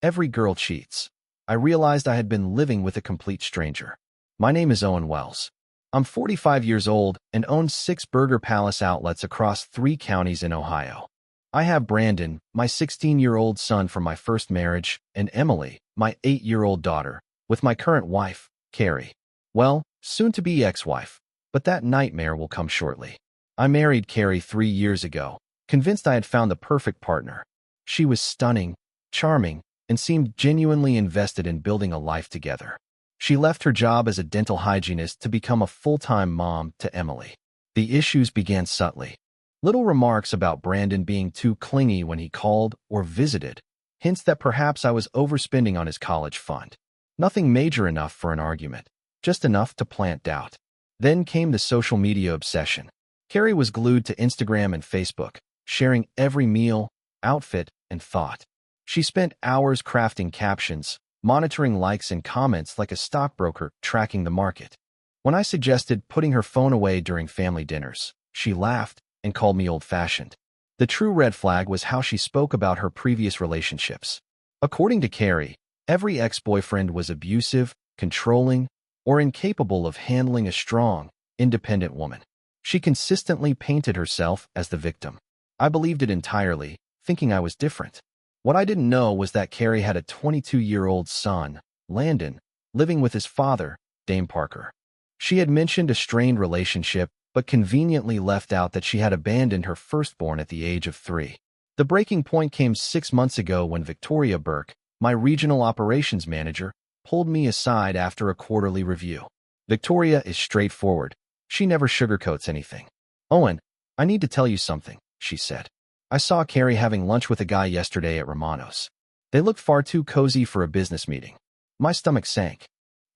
Every girl cheats. I realized I had been living with a complete stranger. My name is Owen Wells. I'm 45 years old and own 6 Burger Palace outlets across 3 counties in Ohio. I have Brandon, my 16-year-old son from my first marriage, and Emily, my 8-year-old daughter, with my current wife, Carrie. Well, soon-to-be ex-wife, but that nightmare will come shortly. I married Carrie 3 years ago, convinced I had found the perfect partner. She was stunning, charming, and seemed genuinely invested in building a life together. She left her job as a dental hygienist to become a full-time mom to Emily. The issues began subtly. Little remarks about Brandon being too clingy when he called or visited, hints that perhaps I was overspending on his college fund. Nothing major enough for an argument, just enough to plant doubt. Then came the social media obsession. Carrie was glued to Instagram and Facebook, sharing every meal, outfit, and thought. She spent hours crafting captions, monitoring likes and comments like a stockbroker tracking the market. When I suggested putting her phone away during family dinners, she laughed and called me old-fashioned. The true red flag was how she spoke about her previous relationships. According to Carrie, every ex-boyfriend was abusive, controlling, or incapable of handling a strong, independent woman. She consistently painted herself as the victim. I believed it entirely, thinking I was different. What I didn't know was that Carrie had a 22-year-old son, Landon, living with his father, Dame Parker. She had mentioned a strained relationship, but conveniently left out that she had abandoned her firstborn at the age of 3. The breaking point came 6 months ago when Victoria Burke, my regional operations manager, pulled me aside after a quarterly review. Victoria is straightforward. She never sugarcoats anything. "Owen, I need to tell you something," she said. "I saw Carrie having lunch with a guy yesterday at Romano's. They looked far too cozy for a business meeting." My stomach sank.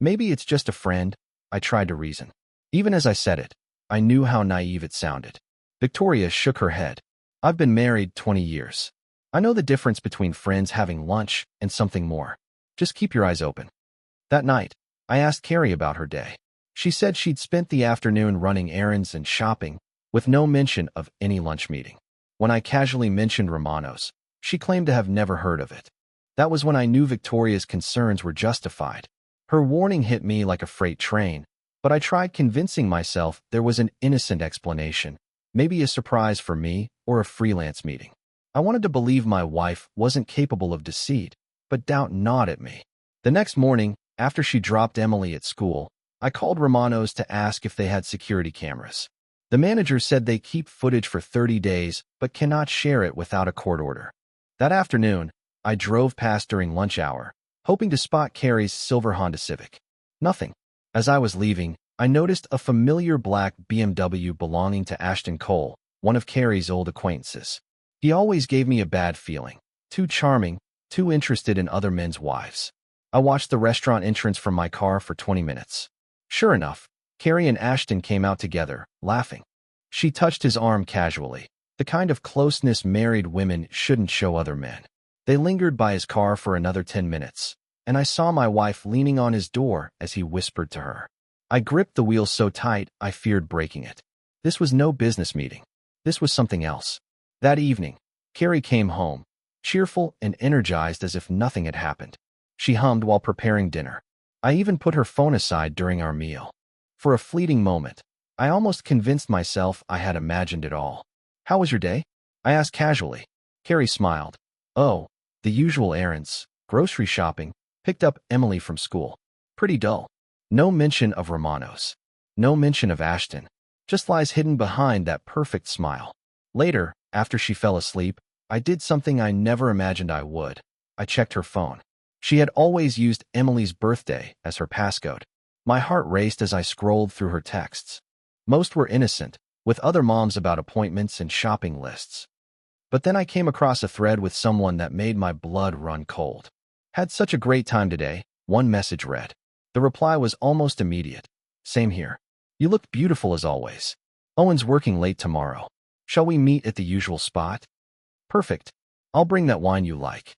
"Maybe it's just a friend," I tried to reason. Even as I said it, I knew how naive it sounded. Victoria shook her head. "I've been married 20 years. I know the difference between friends having lunch and something more. Just keep your eyes open." That night, I asked Carrie about her day. She said she'd spent the afternoon running errands and shopping, with no mention of any lunch meeting. When I casually mentioned Romano's, she claimed to have never heard of it. That was when I knew Victoria's concerns were justified. Her warning hit me like a freight train, but I tried convincing myself there was an innocent explanation, maybe a surprise for me or a freelance meeting. I wanted to believe my wife wasn't capable of deceit, but doubt gnawed at me. The next morning, after she dropped Emily at school, I called Romano's to ask if they had security cameras. The manager said they keep footage for 30 days but cannot share it without a court order. That afternoon, I drove past during lunch hour, hoping to spot Carrie's silver Honda Civic. Nothing. As I was leaving, I noticed a familiar black BMW belonging to Ashton Cole, one of Carrie's old acquaintances. He always gave me a bad feeling. Too charming, too interested in other men's wives. I watched the restaurant entrance from my car for 20 minutes. Sure enough, Carrie and Ashton came out together, laughing. She touched his arm casually, the kind of closeness married women shouldn't show other men. They lingered by his car for another 10 minutes, and I saw my wife leaning on his door as he whispered to her. I gripped the wheel so tight I feared breaking it. This was no business meeting. This was something else. That evening, Carrie came home, cheerful and energized as if nothing had happened. She hummed while preparing dinner. I even put her phone aside during our meal. For a fleeting moment, I almost convinced myself I had imagined it all. "How was your day?" I asked casually. Carrie smiled. "Oh, the usual errands, grocery shopping, picked up Emily from school. Pretty dull." No mention of Romano's. No mention of Ashton. Just lies hidden behind that perfect smile. Later, after she fell asleep, I did something I never imagined I would. I checked her phone. She had always used Emily's birthday as her passcode. My heart raced as I scrolled through her texts. Most were innocent, with other moms about appointments and shopping lists. But then I came across a thread with someone that made my blood run cold. "Had such a great time today," one message read. The reply was almost immediate. "Same here. You looked beautiful as always. Owen's working late tomorrow. Shall we meet at the usual spot?" "Perfect. I'll bring that wine you like."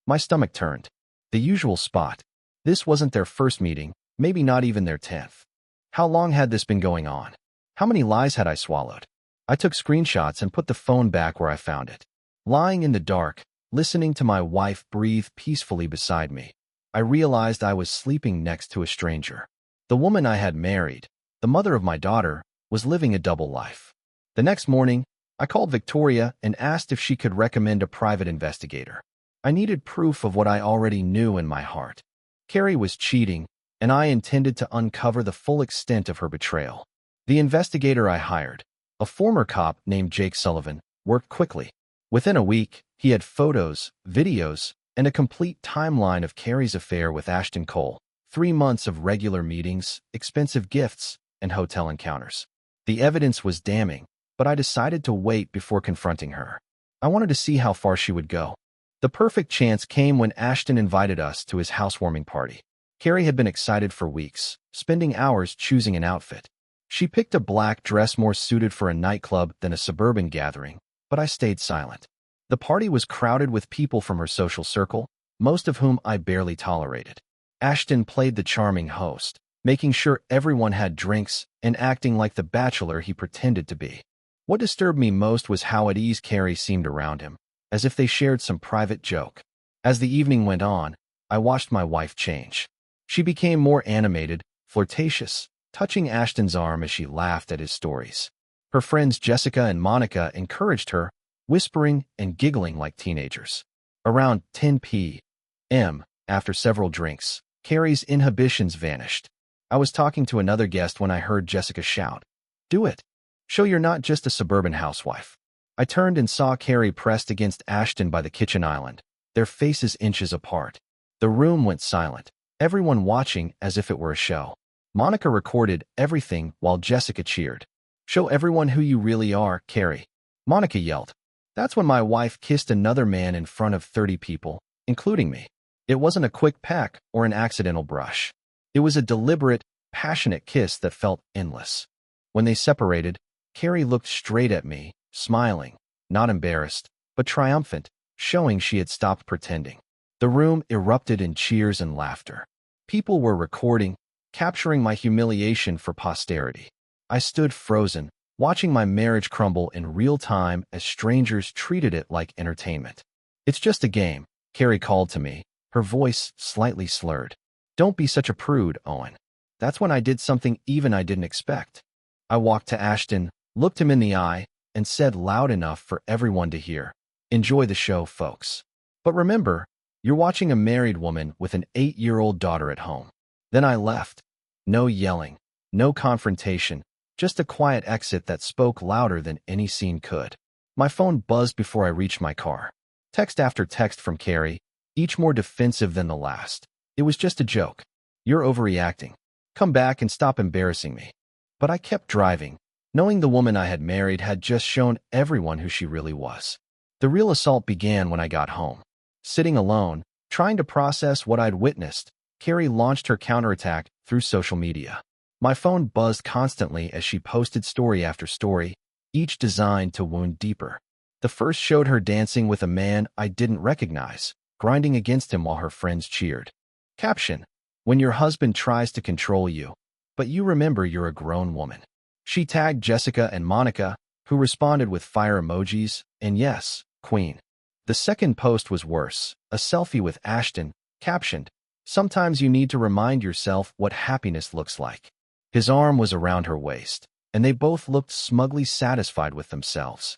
My stomach turned. The usual spot. This wasn't their first meeting, maybe not even their 10th. How long had this been going on? How many lies had I swallowed? I took screenshots and put the phone back where I found it. Lying in the dark, listening to my wife breathe peacefully beside me. I realized I was sleeping next to a stranger. The woman I had married, the mother of my daughter, was living a double life. The next morning, I called Victoria and asked if she could recommend a private investigator. I needed proof of what I already knew in my heart. Carrie was cheating, and I intended to uncover the full extent of her betrayal. The investigator I hired, a former cop named Jake Sullivan, worked quickly. Within a week, he had photos, videos, and a complete timeline of Carrie's affair with Ashton Cole, 3 months of regular meetings, expensive gifts, and hotel encounters. The evidence was damning, but I decided to wait before confronting her. I wanted to see how far she would go. The perfect chance came when Ashton invited us to his housewarming party. Carrie had been excited for weeks, spending hours choosing an outfit. She picked a black dress more suited for a nightclub than a suburban gathering, but I stayed silent. The party was crowded with people from her social circle, most of whom I barely tolerated. Ashton played the charming host, making sure everyone had drinks and acting like the bachelor he pretended to be. What disturbed me most was how at ease Carrie seemed around him, as if they shared some private joke. As the evening went on, I watched my wife change. She became more animated, flirtatious, touching Ashton's arm as she laughed at his stories. Her friends Jessica and Monica encouraged her, whispering and giggling like teenagers. Around 10 p.m., after several drinks, Carrie's inhibitions vanished. I was talking to another guest when I heard Jessica shout, "Do it! Show you're not just a suburban housewife." I turned and saw Carrie pressed against Ashton by the kitchen island, their faces inches apart. The room went silent, everyone watching as if it were a show. Monica recorded everything while Jessica cheered. "Show everyone who you really are, Carrie," Monica yelled. That's when my wife kissed another man in front of 30 people, including me. It wasn't a quick peck or an accidental brush. It was a deliberate, passionate kiss that felt endless. When they separated, Carrie looked straight at me, smiling, not embarrassed, but triumphant, showing she had stopped pretending. The room erupted in cheers and laughter. People were recording, capturing my humiliation for posterity. I stood frozen, watching my marriage crumble in real time as strangers treated it like entertainment. "It's just a game," Carrie called to me, her voice slightly slurred. "Don't be such a prude, Owen." That's when I did something even I didn't expect. I walked to Ashton, looked him in the eye, and said loud enough for everyone to hear, "Enjoy the show, folks. But remember, you're watching a married woman with an 8-year-old daughter at home." Then I left. No yelling, no confrontation, just a quiet exit that spoke louder than any scene could. My phone buzzed before I reached my car. Text after text from Carrie, each more defensive than the last. "It was just a joke. You're overreacting. Come back and stop embarrassing me." But I kept driving, knowing the woman I had married had just shown everyone who she really was. The real assault began when I got home. Sitting alone, trying to process what I'd witnessed, Carrie launched her counterattack through social media. My phone buzzed constantly as she posted story after story, each designed to wound deeper. The first showed her dancing with a man I didn't recognize, grinding against him while her friends cheered. Caption: "When your husband tries to control you, but you remember you're a grown woman." She tagged Jessica and Monica, who responded with fire emojis, and yes, Queen. The second post was worse, a selfie with Ashton, captioned, "Sometimes you need to remind yourself what happiness looks like." His arm was around her waist, and they both looked smugly satisfied with themselves.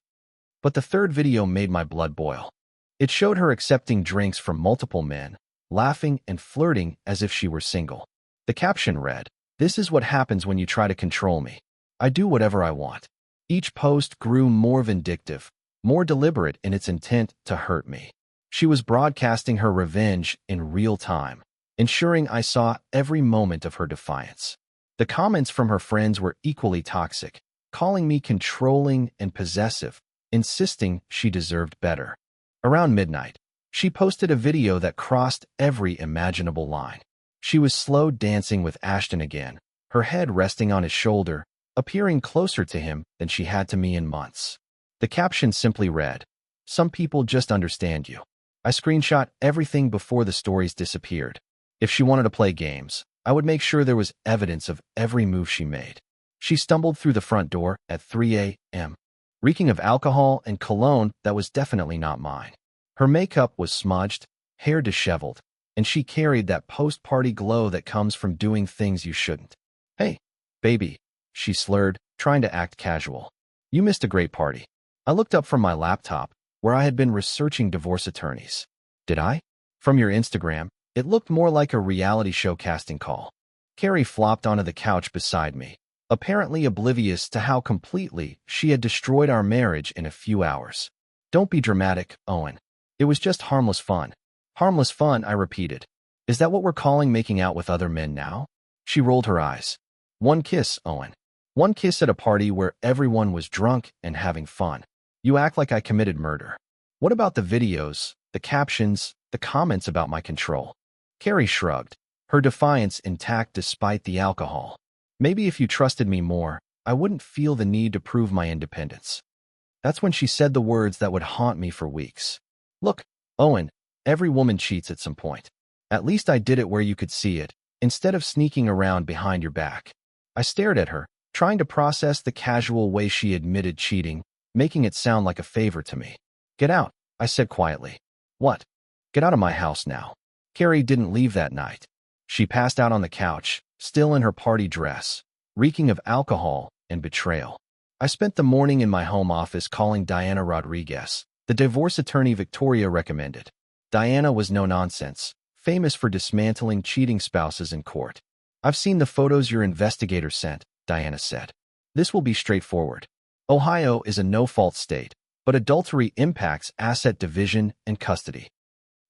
But the third video made my blood boil. It showed her accepting drinks from multiple men, laughing and flirting as if she were single. The caption read, "This is what happens when you try to control me. I do whatever I want." Each post grew more vindictive, more deliberate in its intent to hurt me. She was broadcasting her revenge in real time, ensuring I saw every moment of her defiance. The comments from her friends were equally toxic, calling me controlling and possessive, insisting she deserved better. Around midnight, she posted a video that crossed every imaginable line. She was slow dancing with Ashton again, her head resting on his shoulder, appearing closer to him than she had to me in months. The caption simply read, "Some people just understand you." I screenshot everything before the stories disappeared. If she wanted to play games, I would make sure there was evidence of every move she made. She stumbled through the front door at 3 a.m., reeking of alcohol and cologne that was definitely not mine. Her makeup was smudged, hair disheveled, and she carried that post-party glow that comes from doing things you shouldn't. "Hey, baby," she slurred, trying to act casual. "You missed a great party." I looked up from my laptop, where I had been researching divorce attorneys. "Did I?" "From your Instagram, it looked more like a reality show casting call." Carrie flopped onto the couch beside me, apparently oblivious to how completely she had destroyed our marriage in a few hours. "Don't be dramatic, Owen. It was just harmless fun." "Harmless fun," I repeated. "Is that what we're calling making out with other men now?" She rolled her eyes. "One kiss, Owen. One kiss at a party where everyone was drunk and having fun. You act like I committed murder." "What about the videos, the captions, the comments about my control?" Carrie shrugged, her defiance intact despite the alcohol. "Maybe if you trusted me more, I wouldn't feel the need to prove my independence." That's when she said the words that would haunt me for weeks. "Look, Owen, every woman cheats at some point. At least I did it where you could see it, instead of sneaking around behind your back." I stared at her, trying to process the casual way she admitted cheating, making it sound like a favor to me. "Get out," I said quietly. "What?" "Get out of my house now." Carrie didn't leave that night. She passed out on the couch, still in her party dress, reeking of alcohol and betrayal. I spent the morning in my home office calling Diana Rodriguez, the divorce attorney Victoria recommended. Diana was no nonsense, famous for dismantling cheating spouses in court. "I've seen the photos your investigator sent," Diana said. "This will be straightforward. Ohio is a no-fault state, but adultery impacts asset division and custody."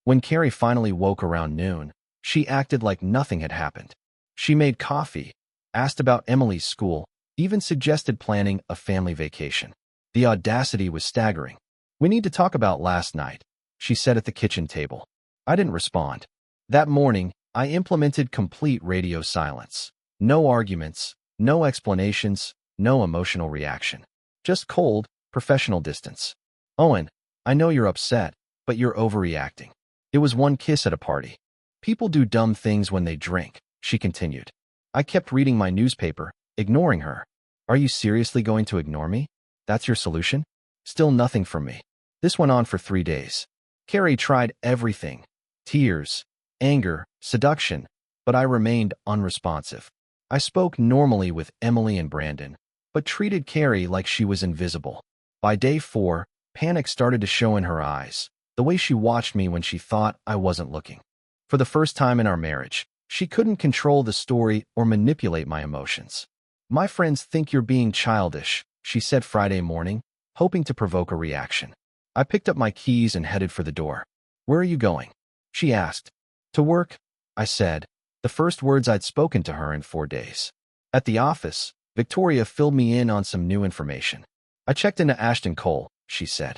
When Carrie finally woke around noon, she acted like nothing had happened. She made coffee, asked about Emily's school, even suggested planning a family vacation. The audacity was staggering. "We need to talk about last night," she said at the kitchen table. I didn't respond. That morning, I implemented complete radio silence. No arguments, no explanations, no emotional reaction. Just cold, professional distance. "Owen, I know you're upset, but you're overreacting. It was one kiss at a party. People do dumb things when they drink," she continued. I kept reading my newspaper, ignoring her. "Are you seriously going to ignore me? That's your solution?" Still nothing from me. This went on for 3 days. Carrie tried everything. Tears, anger, seduction, but I remained unresponsive. I spoke normally with Emily and Brandon, but treated Carrie like she was invisible. By day 4, panic started to show in her eyes, the way she watched me when she thought I wasn't looking. For the first time in our marriage, she couldn't control the story or manipulate my emotions. "My friends think you're being childish," she said Friday morning, hoping to provoke a reaction. I picked up my keys and headed for the door. "Where are you going?" she asked. "To work," I said, the first words I'd spoken to her in 4 days. At the office, Victoria filled me in on some new information. "I checked into Ashton Cole," she said.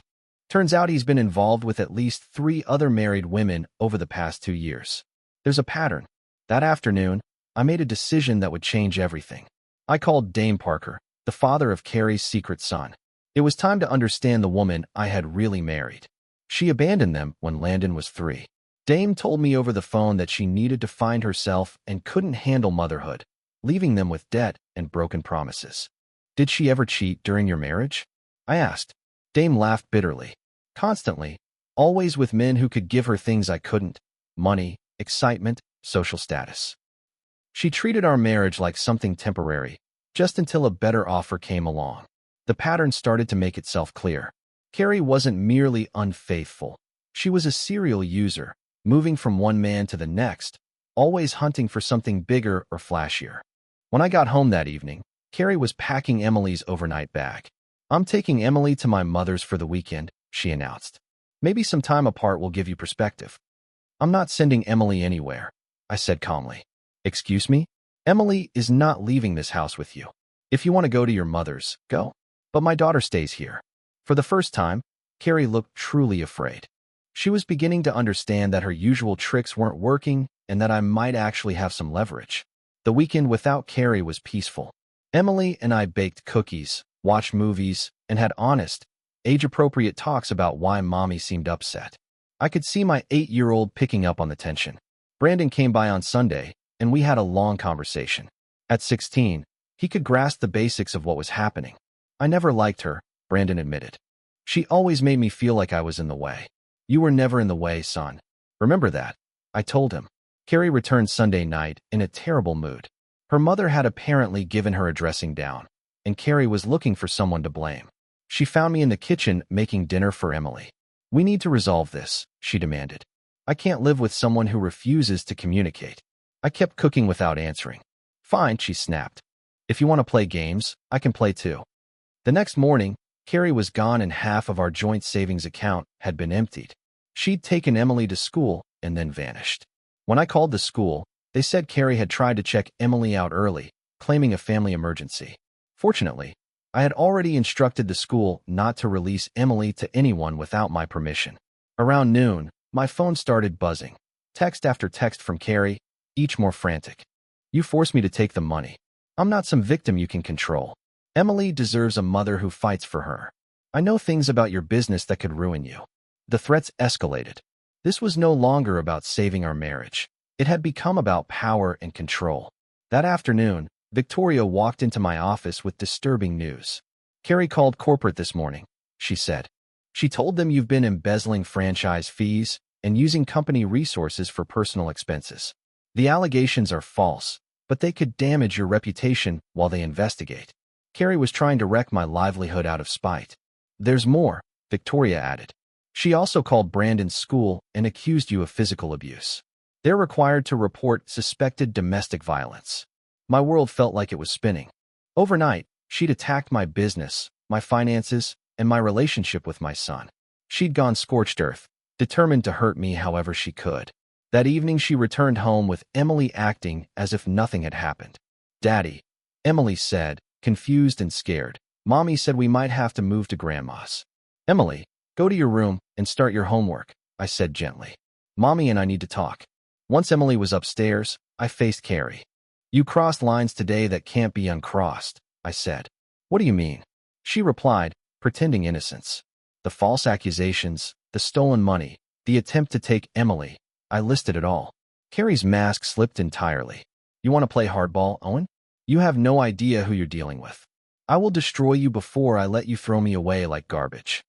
"Turns out he's been involved with at least 3 other married women over the past 2 years. There's a pattern." That afternoon, I made a decision that would change everything. I called Dame Parker, the father of Carrie's secret son. It was time to understand the woman I had really married. She abandoned them when Landon was 3. Dame told me over the phone that she needed to find herself and couldn't handle motherhood, leaving them with debt and broken promises. "Did she ever cheat during your marriage?" I asked. Dame laughed bitterly. "Constantly, always with men who could give her things I couldn't: money, excitement, social status. She treated our marriage like something temporary, just until a better offer came along. The pattern started to make itself clear. Carrie wasn't merely unfaithful. She was a serial user, moving from one man to the next, always hunting for something bigger or flashier. When I got home that evening, Carrie was packing Emily's overnight bag. "I'm taking Emily to my mother's for the weekend," she announced. "Maybe some time apart will give you perspective." "I'm not sending Emily anywhere," I said calmly. "Excuse me? Emily is not leaving this house with you. If you want to go to your mother's, go. But my daughter stays here." For the first time, Carrie looked truly afraid. She was beginning to understand that her usual tricks weren't working and that I might actually have some leverage. The weekend without Carrie was peaceful. Emily and I baked cookies, watched movies, and had honest, age-appropriate talks about why Mommy seemed upset. I could see my 8-year-old picking up on the tension. Brandon came by on Sunday, and we had a long conversation. At 16, he could grasp the basics of what was happening. "I never liked her," Brandon admitted. "She always made me feel like I was in the way. You were never in the way, son. Remember that, I told him. Carrie returned Sunday night in a terrible mood. Her mother had apparently given her a dressing down, and Carrie was looking for someone to blame. She found me in the kitchen making dinner for Emily. We need to resolve this, she demanded. I can't live with someone who refuses to communicate. I kept cooking without answering. Fine, she snapped. If you want to play games, I can play too. The next morning, Carrie was gone and half of our joint savings account had been emptied. She'd taken Emily to school and then vanished. When I called the school, they said Carrie had tried to check Emily out early, claiming a family emergency. Fortunately, I had already instructed the school not to release Emily to anyone without my permission. Around noon, my phone started buzzing. Text after text from Carrie, each more frantic. You forced me to take the money. I'm not some victim you can control. Emily deserves a mother who fights for her. I know things about your business that could ruin you. The threats escalated. This was no longer about saving our marriage. It had become about power and control. That afternoon, Victoria walked into my office with disturbing news. Carrie called corporate this morning, she said. She told them you've been embezzling franchise fees and using company resources for personal expenses. The allegations are false, but they could damage your reputation while they investigate. Carrie was trying to wreck my livelihood out of spite. There's more, Victoria added. She also called Brandon's school and accused you of physical abuse. They're required to report suspected domestic violence. My world felt like it was spinning. Overnight, she'd attacked my business, my finances, and my relationship with my son. She'd gone scorched earth, determined to hurt me however she could. That evening, she returned home with Emily acting as if nothing had happened. Daddy, Emily said, confused and scared. Mommy said we might have to move to Grandma's. Emily, go to your room and start your homework, I said gently. Mommy and I need to talk. Once Emily was upstairs, I faced Carrie. You crossed lines today that can't be uncrossed, I said. What do you mean? She replied, pretending innocence. The false accusations, the stolen money, the attempt to take Emily. I listed it all. Carrie's mask slipped entirely. You want to play hardball, Owen? You have no idea who you're dealing with. I will destroy you before I let you throw me away like garbage.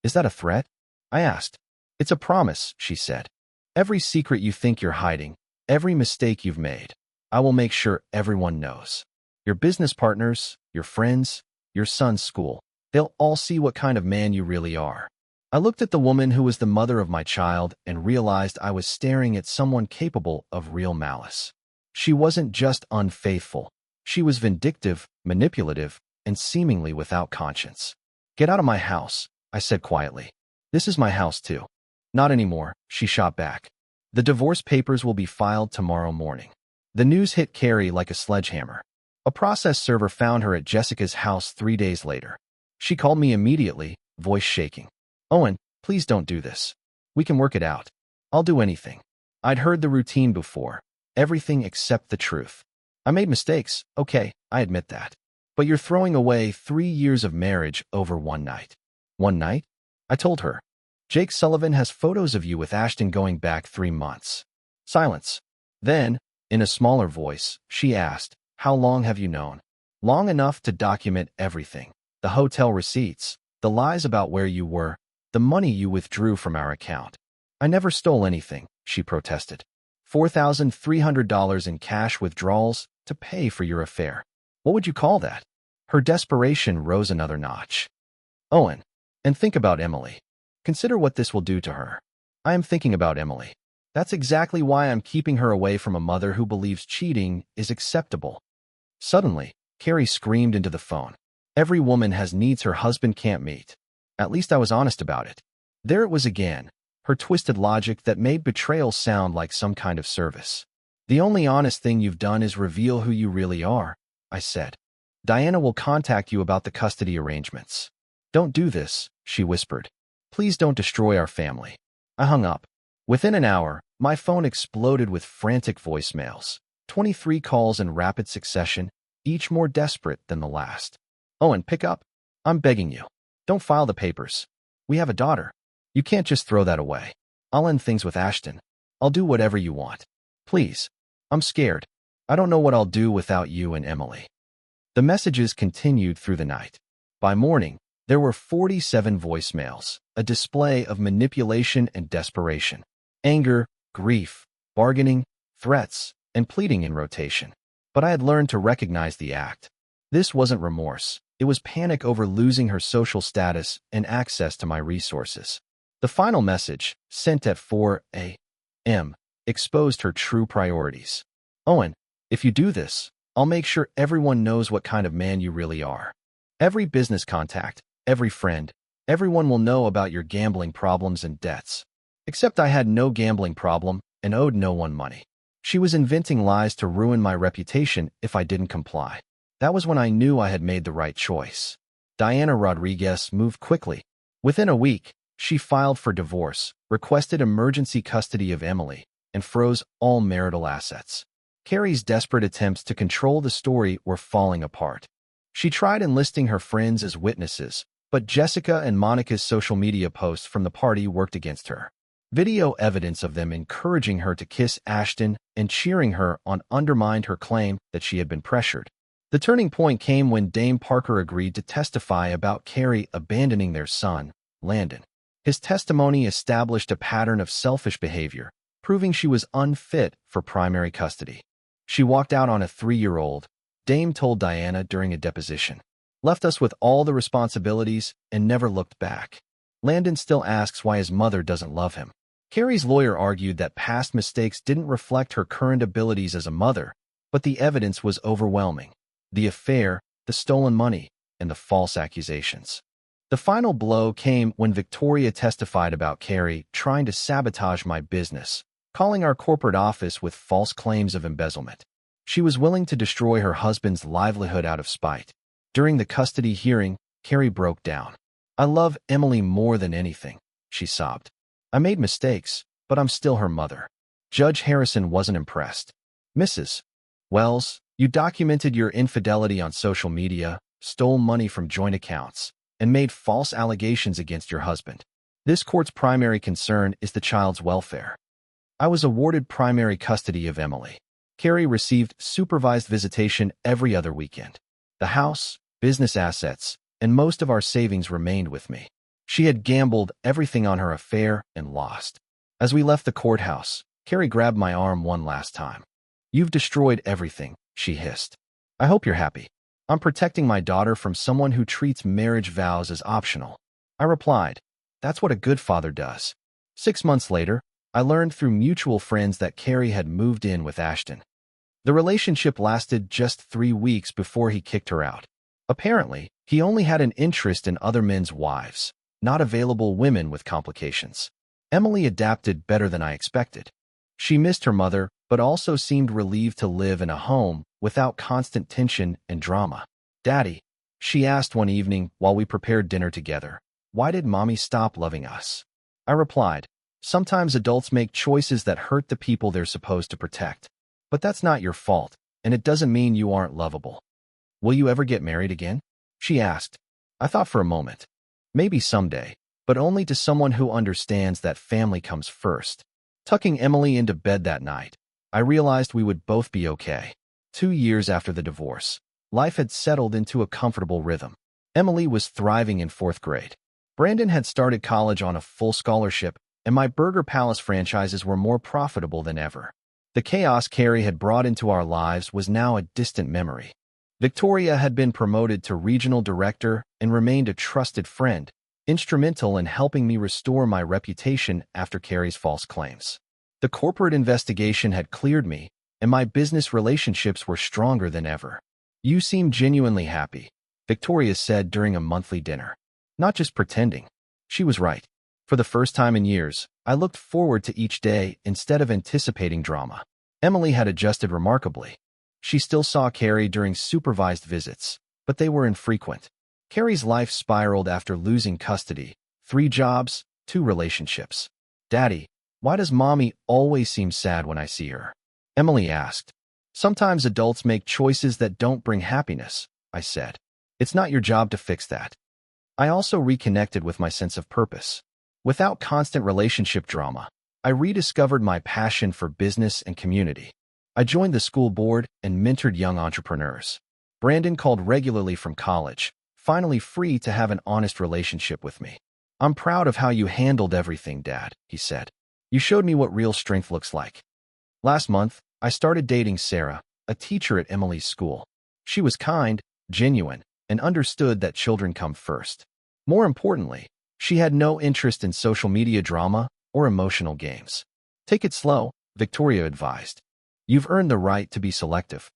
Is that a threat? I asked. It's a promise, she said. Every secret you think you're hiding, every mistake you've made, I will make sure everyone knows. Your business partners, your friends, your son's school, they'll all see what kind of man you really are. I looked at the woman who was the mother of my child and realized I was staring at someone capable of real malice. She wasn't just unfaithful. She was vindictive, manipulative, and seemingly without conscience. Get out of my house, I said quietly. This is my house too. Not anymore, she shot back. The divorce papers will be filed tomorrow morning. The news hit Carrie like a sledgehammer. A process server found her at Jessica's house 3 days later. She called me immediately, voice shaking. Owen, please don't do this. We can work it out. I'll do anything. I'd heard the routine before. Everything except the truth. I made mistakes, okay, I admit that. But you're throwing away 3 years of marriage over one night. One night? I told her. Jake Sullivan has photos of you with Ashton going back 3 months. Silence. Then, in a smaller voice, she asked, how long have you known? Long enough to document everything. The hotel receipts, the lies about where you were, the money you withdrew from our account. I never stole anything, she protested. $4,300 in cash withdrawals to pay for your affair. What would you call that? Her desperation rose another notch. Owen, and think about Emily. Consider what this will do to her. I am thinking about Emily. That's exactly why I'm keeping her away from a mother who believes cheating is acceptable. Suddenly, Carrie screamed into the phone. Every woman has needs her husband can't meet. At least I was honest about it. There it was again, her twisted logic that made betrayal sound like some kind of service. The only honest thing you've done is reveal who you really are, I said. Diana will contact you about the custody arrangements. Don't do this, she whispered. Please don't destroy our family. I hung up. Within an hour, my phone exploded with frantic voicemails. 23 calls in rapid succession, each more desperate than the last. Owen, pick up. I'm begging you. Don't file the papers. We have a daughter. You can't just throw that away. I'll end things with Ashton. I'll do whatever you want. Please. I'm scared. I don't know what I'll do without you and Emily. The messages continued through the night. By morning, There were 47 voicemails, a display of manipulation and desperation. Anger, grief, bargaining, threats, and pleading in rotation. But I had learned to recognize the act. This wasn't remorse. It was panic over losing her social status and access to my resources. The final message, sent at 4 a.m., exposed her true priorities. Owen, if you do this, I'll make sure everyone knows what kind of man you really are. Every business contact, every friend, everyone will know about your gambling problems and debts. Except I had no gambling problem and owed no one money. She was inventing lies to ruin my reputation if I didn't comply. That was when I knew I had made the right choice. Diana Rodriguez moved quickly. Within a week, she filed for divorce, requested emergency custody of Emily, and froze all marital assets. Carrie's desperate attempts to control the story were falling apart. She tried enlisting her friends as witnesses, but Jessica and Monica's social media posts from the party worked against her. Video evidence of them encouraging her to kiss Ashton and cheering her on undermined her claim that she had been pressured. The turning point came when Dame Parker agreed to testify about Carrie abandoning their son, Landon. His testimony established a pattern of selfish behavior, proving she was unfit for primary custody. She walked out on a 3-year-old, Dame told Diana during a deposition. Left us with all the responsibilities and never looked back. Landon still asks why his mother doesn't love him. Carrie's lawyer argued that past mistakes didn't reflect her current abilities as a mother, but the evidence was overwhelming. The affair, the stolen money, and the false accusations. The final blow came when Victoria testified about Carrie trying to sabotage my business, calling our corporate office with false claims of embezzlement. She was willing to destroy her husband's livelihood out of spite. During the custody hearing, Carrie broke down. I love Emily more than anything, she sobbed. I made mistakes, but I'm still her mother. Judge Harrison wasn't impressed. Mrs. Wells, you documented your infidelity on social media, stole money from joint accounts, and made false allegations against your husband. This court's primary concern is the child's welfare. I was awarded primary custody of Emily. Carrie received supervised visitation every other weekend. The house, business assets, and most of our savings remained with me. She had gambled everything on her affair and lost. As we left the courthouse, Carrie grabbed my arm one last time. You've destroyed everything, she hissed. I hope you're happy. I'm protecting my daughter from someone who treats marriage vows as optional. I replied, that's what a good father does. 6 months later, I learned through mutual friends that Carrie had moved in with Ashton. The relationship lasted just 3 weeks before he kicked her out. Apparently, he only had an interest in other men's wives, not available women with complications. Emily adapted better than I expected. She missed her mother, but also seemed relieved to live in a home without constant tension and drama. Daddy, she asked one evening while we prepared dinner together, why did Mommy stop loving us? I replied, sometimes adults make choices that hurt the people they're supposed to protect. But that's not your fault, and it doesn't mean you aren't lovable. Will you ever get married again? She asked. I thought for a moment. Maybe someday, but only to someone who understands that family comes first. Tucking Emily into bed that night, I realized we would both be okay. 2 years after the divorce, life had settled into a comfortable rhythm. Emily was thriving in 4th grade. Brandon had started college on a full scholarship, and my Burger Palace franchises were more profitable than ever. The chaos Carrie had brought into our lives was now a distant memory. Victoria had been promoted to regional director and remained a trusted friend, instrumental in helping me restore my reputation after Carrie's false claims. The corporate investigation had cleared me, and my business relationships were stronger than ever. You seem genuinely happy, Victoria said during a monthly dinner. Not just pretending. She was right. For the first time in years, I looked forward to each day instead of anticipating drama. Emily had adjusted remarkably. She still saw Carrie during supervised visits, but they were infrequent. Carrie's life spiraled after losing custody, 3 jobs, 2 relationships. Daddy, why does Mommy always seem sad when I see her? Emily asked. Sometimes adults make choices that don't bring happiness, I said. It's not your job to fix that. I also reconnected with my sense of purpose. Without constant relationship drama, I rediscovered my passion for business and community. I joined the school board and mentored young entrepreneurs. Brandon called regularly from college, finally free to have an honest relationship with me. I'm proud of how you handled everything, Dad, he said. You showed me what real strength looks like. Last month, I started dating Sarah, a teacher at Emily's school. She was kind, genuine, and understood that children come first. More importantly, she had no interest in social media drama or emotional games. Take it slow, Victoria advised. You've earned the right to be selective.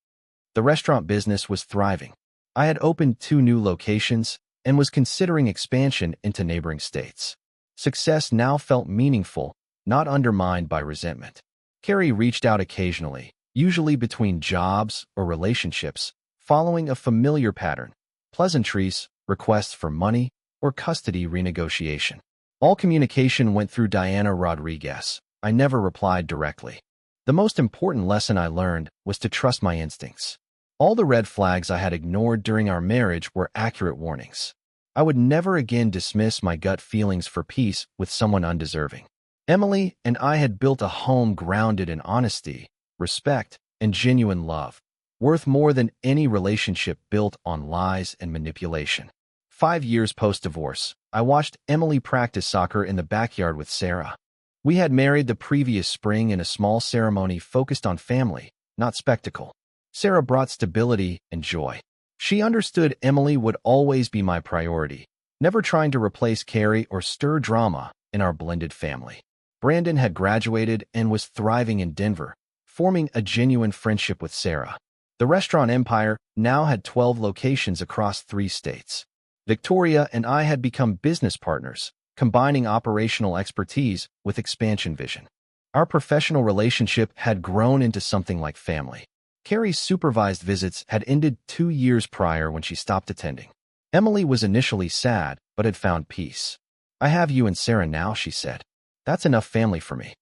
The restaurant business was thriving. I had opened 2 new locations and was considering expansion into neighboring states. Success now felt meaningful, not undermined by resentment. Carrie reached out occasionally, usually between jobs or relationships, following a familiar pattern: pleasantries, requests for money, or custody renegotiation. All communication went through Diana Rodriguez. I never replied directly. The most important lesson I learned was to trust my instincts. All the red flags I had ignored during our marriage were accurate warnings. I would never again dismiss my gut feelings for peace with someone undeserving. Emily and I had built a home grounded in honesty, respect, and genuine love, worth more than any relationship built on lies and manipulation. 5 years post-divorce, I watched Emily practice soccer in the backyard with Sarah. We had married the previous spring in a small ceremony focused on family, not spectacle. Sarah brought stability and joy. She understood Emily would always be my priority, never trying to replace Carrie or stir drama in our blended family. Brandon had graduated and was thriving in Denver, forming a genuine friendship with Sarah. The restaurant empire now had 12 locations across 3 states. Victoria and I had become business partners, combining operational expertise with expansion vision. Our professional relationship had grown into something like family. Carrie's supervised visits had ended 2 years prior when she stopped attending. Emily was initially sad, but had found peace. I have you and Sarah now, she said. That's enough family for me.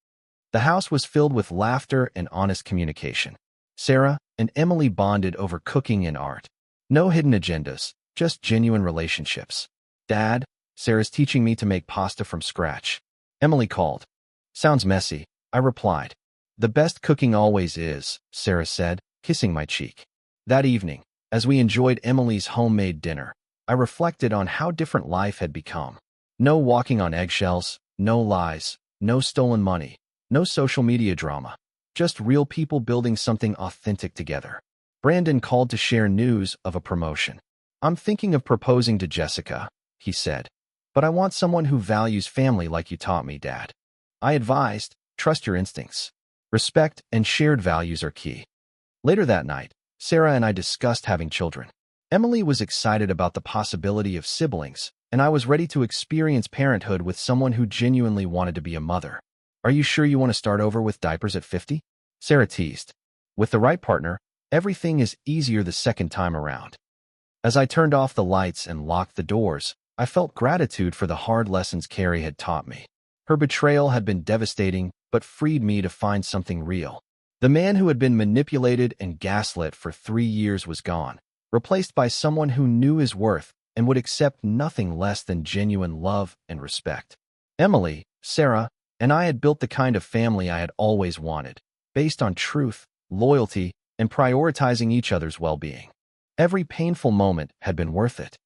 The house was filled with laughter and honest communication. Sarah and Emily bonded over cooking and art. No hidden agendas, just genuine relationships. Dad, Sarah's teaching me to make pasta from scratch. Emily called. Sounds messy, I replied. The best cooking always is, Sarah said, kissing my cheek. That evening, as we enjoyed Emily's homemade dinner, I reflected on how different life had become. No walking on eggshells, no lies, no stolen money, no social media drama, just real people building something authentic together. Brandon called to share news of a promotion. I'm thinking of proposing to Jessica, he said, but I want someone who values family like you taught me, Dad. I advised, trust your instincts. Respect and shared values are key. Later that night, Sarah and I discussed having children. Emily was excited about the possibility of siblings, and I was ready to experience parenthood with someone who genuinely wanted to be a mother. Are you sure you want to start over with diapers at 50? Sarah teased. With the right partner, everything is easier the second time around. As I turned off the lights and locked the doors, I felt gratitude for the hard lessons Carrie had taught me. Her betrayal had been devastating, but freed me to find something real. The man who had been manipulated and gaslit for 3 years was gone, replaced by someone who knew his worth and would accept nothing less than genuine love and respect. Emily, Sarah, and I had built the kind of family I had always wanted, based on truth, loyalty, and prioritizing each other's well-being. Every painful moment had been worth it.